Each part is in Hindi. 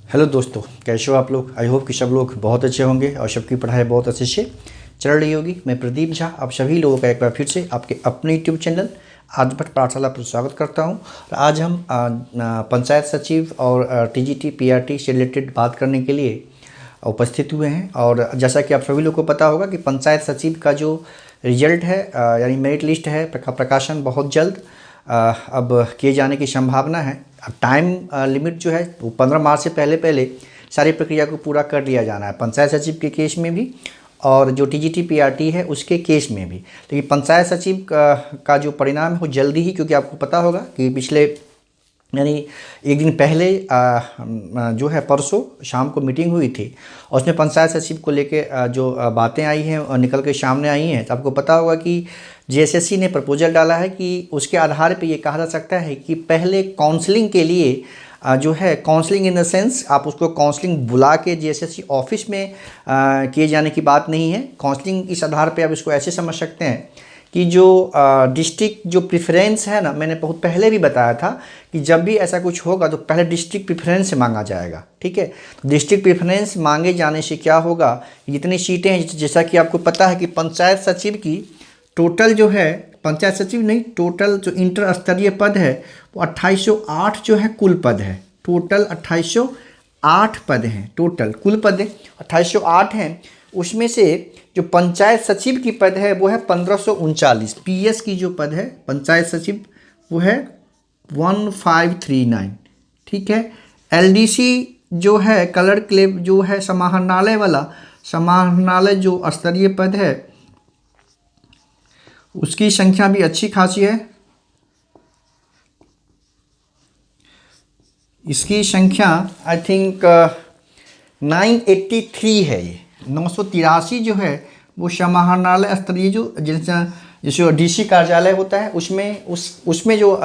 हेलो दोस्तों, कैसे हो आप लोग। आई होप कि सब लोग बहुत अच्छे होंगे और सबकी पढ़ाई बहुत अच्छे से चल रही होगी। मैं प्रदीप झा आप सभी लोगों का एक बार फिर से आपके अपने यूट्यूब चैनल आर्यभट्ट पाठशाला पर स्वागत करता हूं। और आज हम पंचायत सचिव और टीजीटी पीआरटी से रिलेटेड बात करने के लिए उपस्थित हुए हैं। और जैसा कि आप सभी लोग को पता होगा कि पंचायत सचिव का जो रिजल्ट है यानी मेरिट लिस्ट है प्रकाशन बहुत जल्द अब किए जाने की संभावना है। अब टाइम लिमिट जो है वो 15 मार्च से पहले पहले सारी प्रक्रिया को पूरा कर लिया जाना है, पंचायत सचिव के केस में भी और जो टीजीटी पीआरटी है उसके केस में भी। लेकिन पंचायत सचिव का जो परिणाम है वो जल्दी ही, क्योंकि आपको पता होगा कि पिछले यानी एक दिन पहले जो है परसों शाम को मीटिंग हुई थी और उसमें पंचायत सचिव को लेके जो बातें आई हैं और निकल के सामने आई हैं। तो आपको पता होगा कि जेएसएससी ने प्रपोजल डाला है कि उसके आधार पे ये कहा जा सकता है कि पहले काउंसलिंग के लिए जो है काउंसलिंग इन द सेंस आप उसको काउंसलिंग बुला के जेएसएससी ऑफिस में किए जाने की बात नहीं है। काउंसलिंग इस आधार पे आप इसको ऐसे समझ सकते हैं कि जो डिस्ट्रिक्ट जो प्रेफरेंस है ना, मैंने बहुत पहले भी बताया था कि जब भी ऐसा कुछ होगा तो पहले डिस्ट्रिक्ट प्रेफरेंस मांगा जाएगा। ठीक है, तो डिस्ट्रिक्ट प्रेफरेंस मांगे जाने से क्या होगा, जितनी सीटें हैं जैसा कि आपको पता है कि पंचायत सचिव की टोटल जो है, पंचायत सचिव नहीं टोटल जो इंटर स्तरीय पद है वो 2808 जो है कुल पद है। टोटल 2808 पद हैं, टोटल कुल पद 2808 हैं। उसमें से जो पंचायत सचिव की पद है वो है 1539। पीएस की जो पद है पंचायत सचिव वो है 1539। ठीक है, एलडीसी जो है कलर क्लेब जो है समाहरणालय वाला, समाहरणालय जो स्तरीय पद है उसकी संख्या भी अच्छी खासी है। इसकी संख्या आई थिंक 983 है। ये 983 जो है वो समाहरणालय स्तरीय जो जैसे डीसी कार्यालय होता है उसमें जो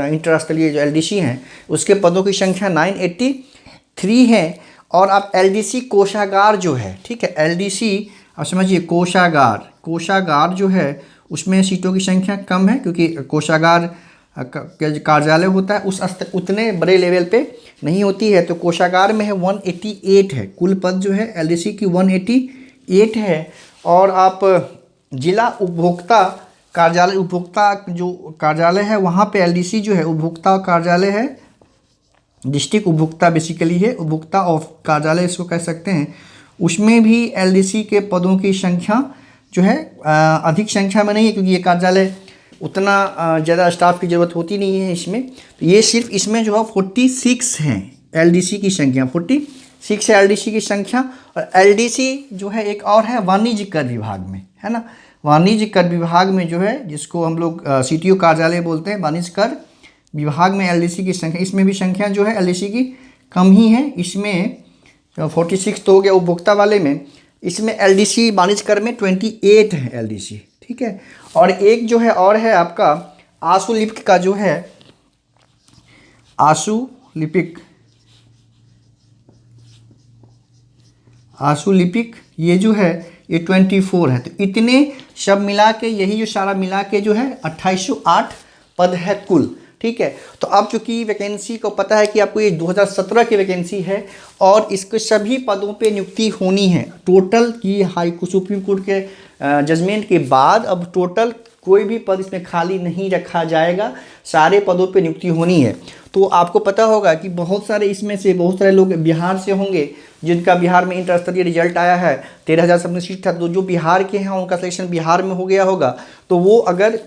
इंटर स्तरीय जो एलडीसी हैं उसके पदों की संख्या 983 है। और आप एलडीसी कोषागार जो है, ठीक है, एलडीसी आप समझिए कोषागार जो है उसमें सीटों की संख्या कम है, क्योंकि कोषागार कार्यालय होता है उस उतने बड़े लेवल पे नहीं होती है। तो कोषागार में है 188 है, कुल पद जो है एलडीसी की 188 है। और आप जिला उपभोक्ता कार्यालय, उपभोक्ता जो कार्यालय है वहाँ पे एलडीसी जो है उपभोक्ता कार्यालय है, डिस्ट्रिक्ट उपभोक्ता बेसिकली है, उपभोक्ता ऑफ कार्यालय इसको कह सकते हैं। उसमें भी एलडीसी के पदों की संख्या जो है अधिक संख्या में नहीं है, क्योंकि ये कार्यालय उतना ज़्यादा स्टाफ की ज़रूरत होती नहीं है इसमें। तो ये सिर्फ इसमें जो है 46 हैं एलडीसी की संख्या, 46 है एलडीसी की संख्या। और एलडीसी जो है एक और है वाणिज्य कर विभाग में, है ना, वाणिज्य कर विभाग में जो है जिसको हम लोग सीटीओ कार्यालय बोलते हैं, वाणिज्य कर विभाग में एलडीसी की संख्या, इसमें भी संख्या जो है एलडीसी की कम ही है। इसमें 46 तो हो गया उपभोक्ता वाले में, इसमें एलडीसी वाणिज्य कर में 28 है एलडीसी। ठीक है, और एक जो है और है आपका आशु लिपिक का जो है आशु लिपिक ये जो है ये 24 है। तो इतने सब मिला के यही जो सारा मिला के जो है 2808 पद है कुल। ठीक है, तो अब चूंकि वैकेंसी को पता है कि आपको ये 2017 की वैकेंसी है और इसके सभी पदों पे नियुक्ति होनी है। टोटल की सुप्रीम कोर्ट के जजमेंट के बाद अब टोटल कोई भी पद इसमें खाली नहीं रखा जाएगा, सारे पदों पे नियुक्ति होनी है। तो आपको पता होगा कि बहुत सारे लोग बिहार से होंगे जिनका बिहार में इंटर स्तरीय रिजल्ट आया है। 13,000 सबमिट सीट था, तो जो बिहार के हैं उनका सिलेक्शन बिहार में हो गया होगा, तो वो अगर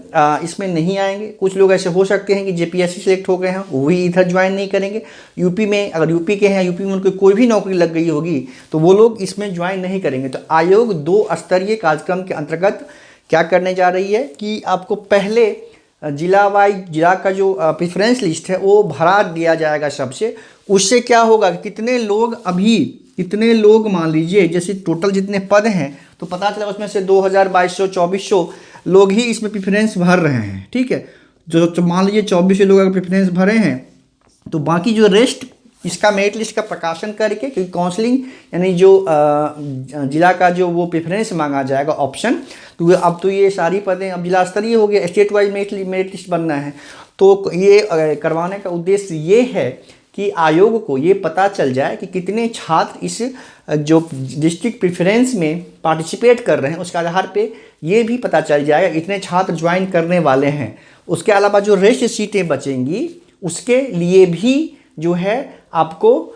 इसमें नहीं आएंगे। कुछ लोग ऐसे हो सकते हैं कि जेपीएससी सेलेक्ट हो गए हैं, वो भी इधर ज्वाइन नहीं करेंगे। यूपी में अगर यूपी के हैं, यूपी में उनको कोई भी नौकरी लग गई होगी तो वो लोग इसमें ज्वाइन नहीं करेंगे। तो आयोग 2 स्तरीय कार्यक्रम के अंतर्गत क्या करने जा रही है कि आपको पहले जिला का जो प्रेफरेंस लिस्ट है वो भरा दिया जाएगा सबसे। उससे क्या होगा, कितने लोग मान लीजिए जैसे टोटल जितने पद हैं तो पता चला उसमें से 2000, 2200 लोग ही इसमें प्रेफरेंस भर रहे हैं। ठीक है, जो मान लीजिए 2400 लोग अगर प्रेफरेंस भरे हैं तो बाकी जो रेस्ट इसका मेरिट लिस्ट का प्रकाशन करके, क्योंकि काउंसलिंग यानी जो जिला का जो वो प्रेफरेंस मांगा जाएगा ऑप्शन, तो अब तो ये सारी पदें अब जिला स्तरीय हो गया, स्टेट वाइज मेरिट लिस्ट बनना है। तो ये करवाने का उद्देश्य ये है कि आयोग को ये पता चल जाए कि कितने छात्र इस जो डिस्ट्रिक्ट प्रेफरेंस में पार्टिसिपेट कर रहे हैं, उसके आधार पे ये भी पता चल जाएगा इतने छात्र ज्वाइन करने वाले हैं। उसके अलावा जो रेस्ट सीटें बचेंगी उसके लिए भी जो है आपको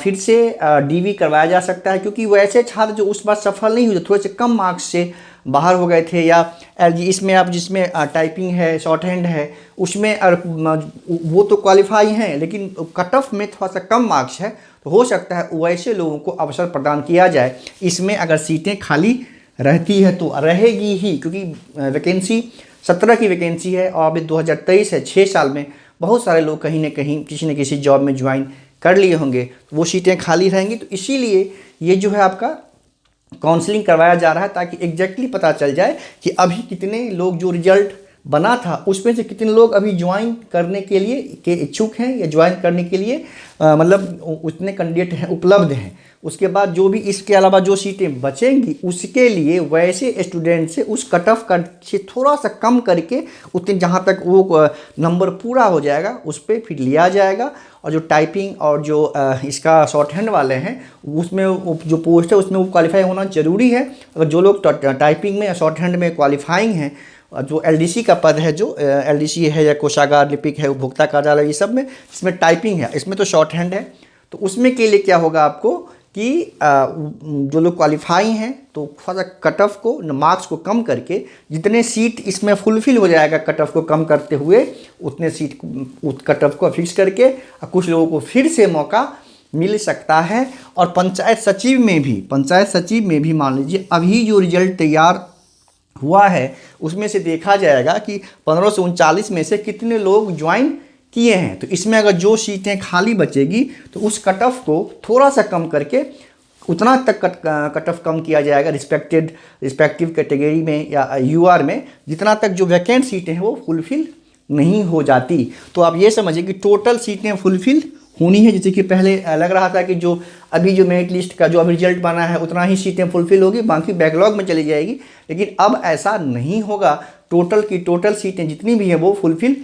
फिर से डीवी करवाया जा सकता है, क्योंकि वैसे छात्र जो उस बार सफल नहीं हुए, थोड़े से कम मार्क्स से बाहर हो गए थे, या इसमें आप जिसमें टाइपिंग है, शॉर्ट हैंड है, उसमें वो तो क्वालिफाई हैं लेकिन कट ऑफ में थोड़ा सा कम मार्क्स है, तो हो सकता है वैसे लोगों को अवसर प्रदान किया जाए। इसमें अगर सीटें खाली रहती है तो रहेगी ही, क्योंकि वैकेंसी 17 की वैकेंसी है और अभी 2023 है, 6 साल में बहुत सारे लोग कहीं ना कहीं किसी न किसी जॉब में ज्वाइन कर लिए होंगे, तो वो सीटें खाली रहेंगी। तो इसीलिए ये जो है आपका काउंसलिंग करवाया जा रहा है, ताकि एग्जैक्टली पता चल जाए कि अभी कितने लोग, जो रिजल्ट बना था उसमें से कितने लोग अभी ज्वाइन करने के लिए के इच्छुक हैं या ज्वाइन करने के लिए मतलब उतने कैंडिडेट हैं, उपलब्ध हैं। उसके बाद जो भी इसके अलावा जो सीटें बचेंगी उसके लिए वैसे स्टूडेंट से उस कट ऑफ का से थोड़ा सा कम करके उतने जहाँ तक वो नंबर पूरा हो जाएगा उस पर फिर लिया जाएगा। और जो टाइपिंग और जो इसका शॉर्ट हैंड वाले हैं उसमें जो पोस्ट है उसमें वो क्वालिफाई होना ज़रूरी है। अगर जो लोग टाइपिंग में या शॉर्ट हैंड में क्वालिफाइंग हैं, जो एलडीसी का पद है, जो एलडीसी है या कोषागार लिपिक है, उपभोक्ता कार्यालय, ये सब में इसमें टाइपिंग है, इसमें तो शॉर्ट हैंड है, तो उसमें के लिए क्या होगा आपको कि जो लोग क्वालिफाई हैं तो थोड़ा सा कट ऑफ को, मार्क्स को कम करके जितने सीट इसमें फुलफिल हो जाएगा कट ऑफ को कम करते हुए, उतने सीट कट ऑफ को फिक्स करके कुछ लोगों को फिर से मौका मिल सकता है। और पंचायत सचिव में भी मान लीजिए अभी जो रिजल्ट तैयार हुआ है उसमें से देखा जाएगा कि 1539 में से कितने लोग ज्वाइन किए हैं। तो इसमें अगर जो सीटें खाली बचेगी तो उस कट ऑफ को थोड़ा सा कम करके उतना तक कट ऑफ कम किया जाएगा रिस्पेक्टिव कैटेगरी में या यूआर में, जितना तक जो वैकेंट सीटें हैं वो फुलफिल नहीं हो जाती। तो आप ये समझिए कि टोटल सीटें फुलफिल होनी है, जैसे कि पहले लग रहा था कि जो अभी जो मेरिट लिस्ट का जो अभी रिजल्ट बना है उतना ही सीटें फुलफिल होगी, बाकी बैकलॉग में चली जाएगी, लेकिन अब ऐसा नहीं होगा। टोटल की टोटल सीटें जितनी भी हैं वो फुलफिल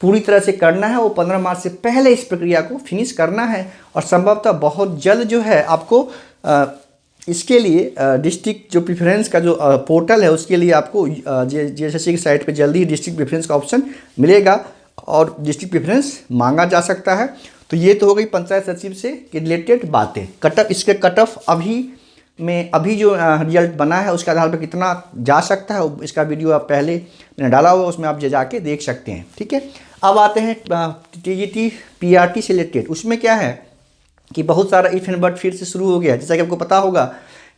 पूरी तरह से करना है, वो 15 मार्च से पहले इस प्रक्रिया को फिनिश करना है। और संभवतः बहुत जल्द जो है आपको इसके लिए डिस्ट्रिक्ट जो प्रेफरेंस का जो पोर्टल है उसके लिए आपको जेएसएससी की साइट पर जल्दी ही डिस्ट्रिक्ट प्रेफरेंस का ऑप्शन मिलेगा और डिस्ट्रिक्ट प्रेफरेंस मांगा जा सकता है। तो ये तो हो गई पंचायत सचिव से रिलेटेड बातें। इसके कट ऑफ अभी जो रिजल्ट बना है उसके आधार पर कितना जा सकता है, इसका वीडियो आप पहले मैंने डाला हुआ, उसमें आप जाके देख सकते हैं। ठीक है, अब आते हैं टीजीटी पीआरटी से रिलेटेड। उसमें क्या है कि बहुत सारा इफ एंड बट फिर से शुरू हो गया। जैसा कि आपको पता होगा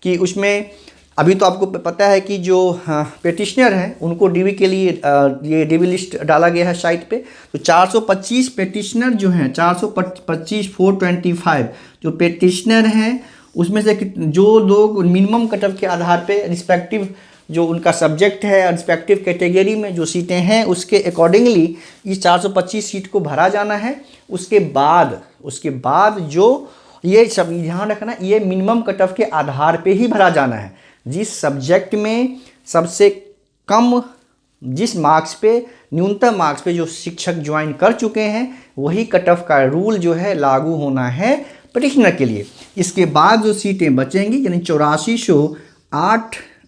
कि उसमें अभी तो आपको पता है कि जो पेटिशनर हैं उनको डीवी के लिए ये डीवी लिस्ट डाला गया है साइट पे। तो 425 पेटिशनर जो हैं, 425 जो पेटिशनर हैं उसमें से जो लोग मिनिमम कट ऑफ के आधार पे रिस्पेक्टिव जो उनका सब्जेक्ट है, रिस्पेक्टिव कैटेगरी में जो सीटें हैं उसके अकॉर्डिंगली इस 425 सीट को भरा जाना है। उसके बाद जो ये सब ध्यान रखना, ये मिनिमम कट ऑफ के आधार पे ही भरा जाना है। जिस सब्जेक्ट में सबसे कम, जिस मार्क्स पे, न्यूनतम मार्क्स पे जो शिक्षक ज्वाइन कर चुके हैं वही कट ऑफ का रूल जो है लागू होना है पेटिशनर के लिए। इसके बाद जो सीटें बचेंगी, यानी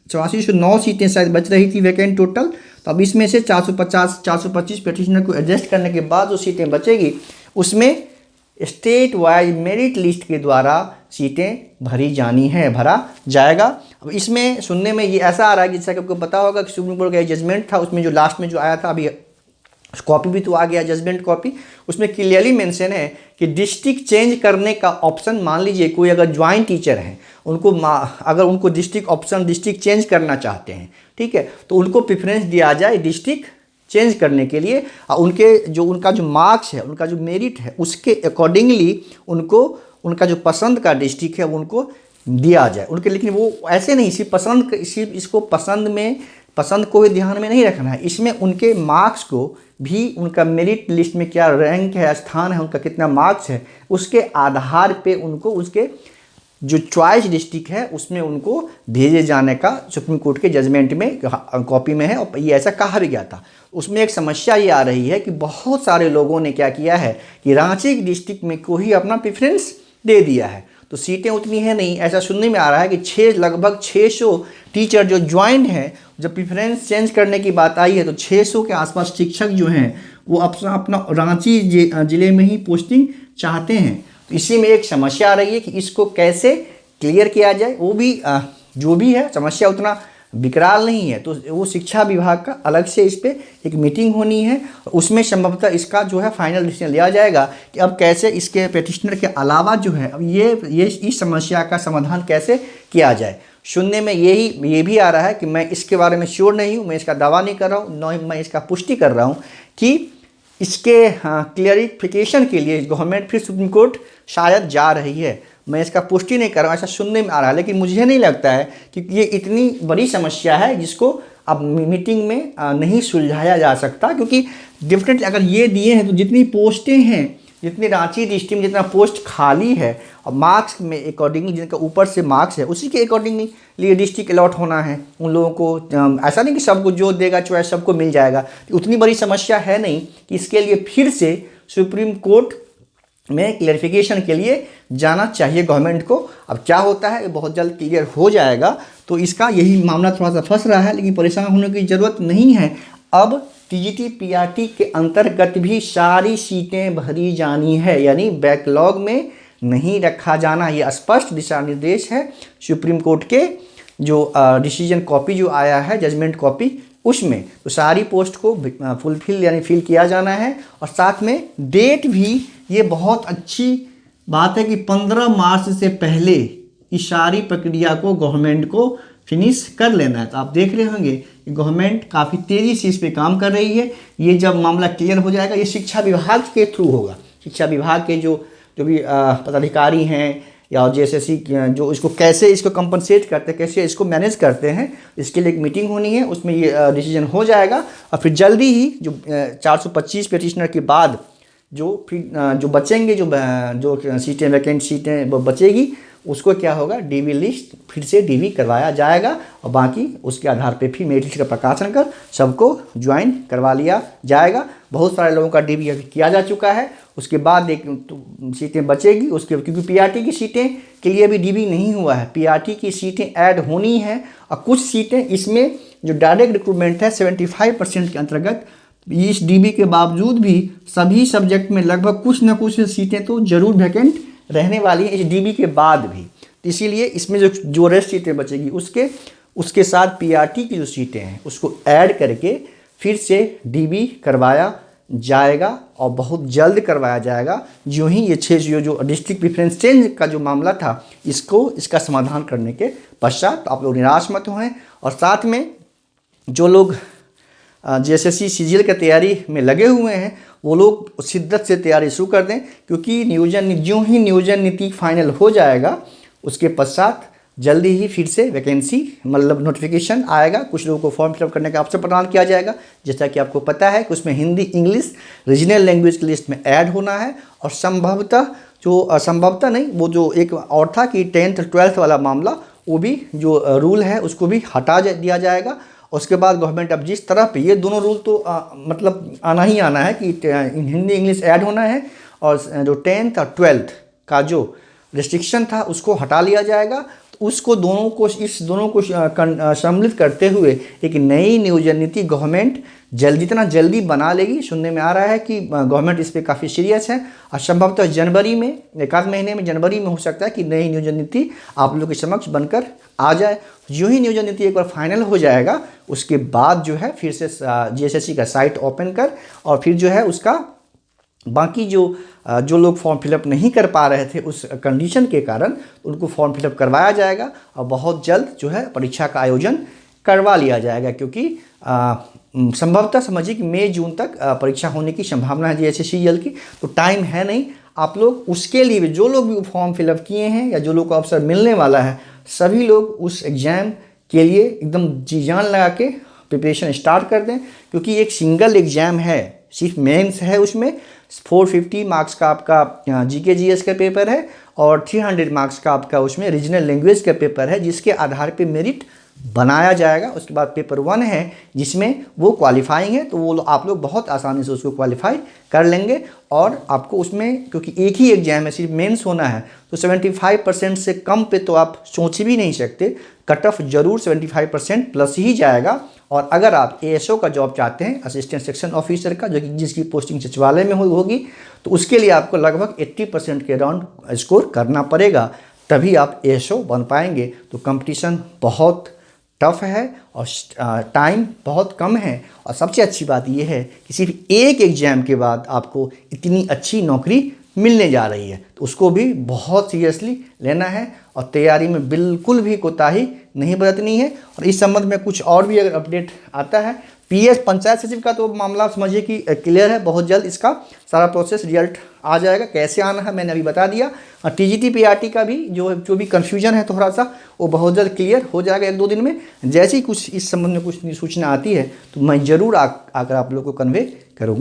8409 सीटें शायद बच रही थी वैकेंट टोटल, तो अब इसमें से 425 पेटिशनर को एडजस्ट करने के बाद जो सीटें बचेगी उसमें स्टेट वाइज मेरिट लिस्ट के द्वारा सीटें भरा जाएगा। अब इसमें सुनने में ये ऐसा आ रहा है कि जैसा कि आपको पता होगा कि सुप्रीम कोर्ट का जजमेंट था, उसमें जो लास्ट में जो आया था, अभी कॉपी भी तो आ गया जजमेंट कॉपी, उसमें क्लियरली मेंशन है कि डिस्ट्रिक्ट चेंज करने का ऑप्शन, मान लीजिए कोई अगर ज्वाइन टीचर हैं अगर उनको डिस्ट्रिक्ट चेंज करना चाहते हैं, ठीक है, तो उनको प्रेफरेंस दिया जाए डिस्ट्रिक्ट चेंज करने के लिए। और उनका जो मार्क्स है, उनका जो मेरिट है, उसके अकॉर्डिंगली उनका जो पसंद का डिस्ट्रिक्ट है उनको दिया जाए उनके। लेकिन वो ऐसे नहीं, इसको पसंद को भी ध्यान में नहीं रखना है, इसमें उनके मार्क्स को भी, उनका मेरिट लिस्ट में क्या रैंक है, स्थान है, उनका कितना मार्क्स है, उसके आधार पे उनको उसके जो चॉइस डिस्ट्रिक्ट है उसमें उनको भेजे जाने का सुप्रीम कोर्ट के जजमेंट में कॉपी में है, और ये ऐसा कहा भी गया था। उसमें एक समस्या ये आ रही है कि बहुत सारे लोगों ने क्या किया है कि रांची डिस्ट्रिक्ट में को ही अपना प्रेफरेंस दे दिया है, तो सीटें उतनी है नहीं। ऐसा सुनने में आ रहा है कि लगभग 600 टीचर जो ज्वाइंट हैं, जब प्रेफरेंस चेंज करने की बात आई है तो 600 के आसपास शिक्षक जो हैं वो अपना अपना रांची जिले में ही पोस्टिंग चाहते हैं। तो इसी में एक समस्या आ रही है कि इसको कैसे क्लियर किया जाए। वो भी जो भी है समस्या उतना विकराल नहीं है, तो वो शिक्षा विभाग का अलग से इस पर एक मीटिंग होनी है, उसमें संभवतः इसका जो है फाइनल डिसीजन लिया जाएगा कि अब कैसे इसके पेटिशनर के अलावा जो है अब ये इस समस्या का समाधान कैसे किया जाए। सुनने में ये भी आ रहा है कि मैं इसके बारे में श्योर नहीं हूँ, मैं इसका दावा नहीं कर रहा हूँ, न मैं इसका पुष्टि कर रहा हूँ कि इसके क्लियरिफिकेशन के लिए गवर्नमेंट फिर सुप्रीम कोर्ट शायद जा रही है। मैं इसका पुष्टि नहीं कर रहा हूँ, ऐसा सुनने में आ रहा है, लेकिन मुझे नहीं लगता है कि ये इतनी बड़ी समस्या है जिसको अब मीटिंग में नहीं सुलझाया जा सकता, क्योंकि डेफिनेटली अगर ये दिए हैं तो जितनी पोस्टें हैं, जितनी रांची डिस्ट्रिक्ट में जितना पोस्ट खाली है और मार्क्स में अकॉर्डिंगली जिनका ऊपर से मार्क्स है उसी के अकॉर्डिंगली लिए डिस्ट्रिक्ट अलॉट होना है उन लोगों को। ऐसा नहीं कि सबको जो देगा चॉइस सबको मिल जाएगा, उतनी बड़ी समस्या है नहीं कि इसके लिए फिर से सुप्रीम कोर्ट में क्लियरिफिकेशन के लिए जाना चाहिए गवर्नमेंट को। अब क्या होता है बहुत जल्द क्लियर हो जाएगा, तो इसका यही मामला थोड़ा सा फंस रहा है, लेकिन परेशान होने की ज़रूरत नहीं है। अब टीजीटी पीआरटी के अंतर्गत भी सारी सीटें भरी जानी है, यानी बैकलॉग में नहीं रखा जाना। ये स्पष्ट दिशा निर्देश है सुप्रीम कोर्ट के जो डिसीजन कॉपी जो आया है जजमेंट कॉपी उसमें, तो सारी पोस्ट को फुलफिल यानी फिल किया जाना है। और साथ में डेट भी, ये बहुत अच्छी बात है कि 15 मार्च से पहले इस सारी प्रक्रिया को गवर्नमेंट को फिनिश कर लेना है। तो आप देख रहे होंगे कि गवर्नमेंट काफ़ी तेज़ी से इस पे काम कर रही है। ये जब मामला क्लियर हो जाएगा, ये शिक्षा विभाग के थ्रू होगा। शिक्षा विभाग के जो भी पदाधिकारी हैं या जेएसएससी जो इसको कैसे इसको कंपनसेट करते हैं, कैसे इसको मैनेज करते हैं, इसके लिए एक मीटिंग होनी है, उसमें ये डिसीजन हो जाएगा। और फिर जल्दी ही जो 425 पेटिशनर के बाद जो बचेंगे, जो सीटें वैकेंट सीटें बचेगी, उसको क्या होगा डीवी लिस्ट फिर से डीवी करवाया जाएगा, और बाकी उसके आधार पे फिर मेरिट लिस्ट का प्रकाशन कर सबको ज्वाइन करवा लिया जाएगा। बहुत सारे लोगों का डीवी अभी किया जा चुका है, उसके बाद एक सीटें बचेगी उसके, क्योंकि पीआरटी की सीटें के लिए भी डीवी नहीं हुआ है, पीआरटी की सीटें ऐड होनी है। और कुछ सीटें इसमें जो डायरेक्ट रिक्रूटमेंट है 75% के अंतर्गत, इस डीबी के बावजूद भी सभी सब्जेक्ट में लगभग कुछ ना कुछ सीटें तो जरूर वैकेंट रहने वाली हैं इस डीबी के बाद भी। तो इसीलिए इसमें जो रेस्ट सीटें बचेगी उसके साथ पीआरटी की जो सीटें हैं उसको ऐड करके फिर से डीबी करवाया जाएगा, और बहुत जल्द करवाया जाएगा। जो ही ये 6 जो डिस्ट्रिक्ट प्रेफरेंस चेंज का जो मामला था इसका समाधान करने के पश्चात आप लोग निराश मत हों। और साथ में जो लोग जेएसएससी सीजीएल की तैयारी में लगे हुए हैं वो लोग शिद्दत से तैयारी शुरू कर दें, क्योंकि जो ही नियोजन नीति फाइनल हो जाएगा उसके पश्चात जल्दी ही फिर से वैकेंसी मतलब नोटिफिकेशन आएगा। कुछ लोगों को फॉर्म फिलअप करने का अवसर प्रदान किया जाएगा, जैसा कि आपको पता है कि उसमें हिंदी इंग्लिश रीजनल लैंग्वेज की लिस्ट में ऐड होना है। और संभवतः नहीं, वो जो एक और था कि 10th 12th वाला मामला, वो भी जो रूल है उसको भी हटा दिया जाएगा। उसके बाद गवर्नमेंट अब जिस तरह पे ये दोनों रूल तो मतलब आना ही आना है कि हिंदी इंग्लिश ऐड होना है, और जो 10th और 12th का जो रिस्ट्रिक्शन था उसको हटा लिया जाएगा। तो इस दोनों को सम्मिलित करते हुए एक नई नियोजन नीति गवर्नमेंट जितना जल्दी बना लेगी। सुनने में आ रहा है कि गवर्नमेंट इस पर काफ़ी सीरियस है, और संभवतः जनवरी में, एक आध महीने में जनवरी में हो सकता है कि नई नियोजन नीति आप लोग के समक्ष बनकर आ जाए। यूँ ही नियोजन नीति एक बार फाइनल हो जाएगा, उसके बाद जो है फिर से जेएसएससी का साइट ओपन कर, और फिर जो है उसका बाकी जो लोग फॉर्म फिलअप नहीं कर पा रहे थे उस कंडीशन के कारण, उनको फॉर्म फिलअप करवाया जाएगा, और बहुत जल्द जो है परीक्षा का आयोजन करवा लिया जाएगा। क्योंकि संभवतः समझिए कि मई जून तक परीक्षा होने की संभावना है जेएसएससी की, तो टाइम है नहीं। आप लोग उसके लिए भी, जो लोग भी फॉर्म फिलअप किए हैं या जो लोग को अवसर मिलने वाला है, सभी लोग उस एग्ज़ाम के लिए एकदम जी जान लगा के प्रिपरेशन स्टार्ट कर दें, क्योंकि एक सिंगल एग्ज़ाम है, सिर्फ मेंस है, उसमें 450 मार्क्स का आपका जीके जीएस का पेपर है और 300 मार्क्स का आपका उसमें रीजनल लैंग्वेज का पेपर है, जिसके आधार पे मेरिट बनाया जाएगा। उसके बाद पेपर 1 है जिसमें वो क्वालिफाइंग है, तो वो आप लोग बहुत आसानी से उसको क्वालिफाई कर लेंगे। और आपको उसमें क्योंकि एक ही एग्जाम है, सिर्फ मेंस होना है, तो 75% से कम पे तो आप सोच भी नहीं सकते। कट ऑफ जरूर 75% प्लस ही जाएगा। और अगर आप एएसओ का जॉब चाहते हैं, असिस्टेंट सेक्शन ऑफिसर का, जो कि जिसकी पोस्टिंग सचिवालय में होगी, तो उसके लिए आपको लगभग 80% के अराउंड स्कोर करना पड़ेगा, तभी आप एएसओ बन पाएंगे। तो कंपटीशन बहुत टफ है और टाइम बहुत कम है। और सबसे अच्छी बात यह है कि सिर्फ एक एग्ज़ाम के बाद आपको इतनी अच्छी नौकरी मिलने जा रही है, तो उसको भी बहुत सीरियसली लेना है और तैयारी में बिल्कुल भी कोताही नहीं बरतनी है। और इस संबंध में कुछ और भी अगर अपडेट आता है, पीएस पंचायत सचिव का तो मामला समझिए कि क्लियर है, बहुत जल्द इसका सारा प्रोसेस रिजल्ट आ जाएगा। कैसे आना है मैंने अभी बता दिया। और टीजीटी पीआरटी का भी जो भी कन्फ्यूजन है थोड़ा सा, वो बहुत जल्द क्लियर हो जाएगा 1-2 दिन में। जैसे ही कुछ इस संबंध में कुछ सूचना आती है तो मैं ज़रूर आकर आप लोग को कन्वे करूँगा।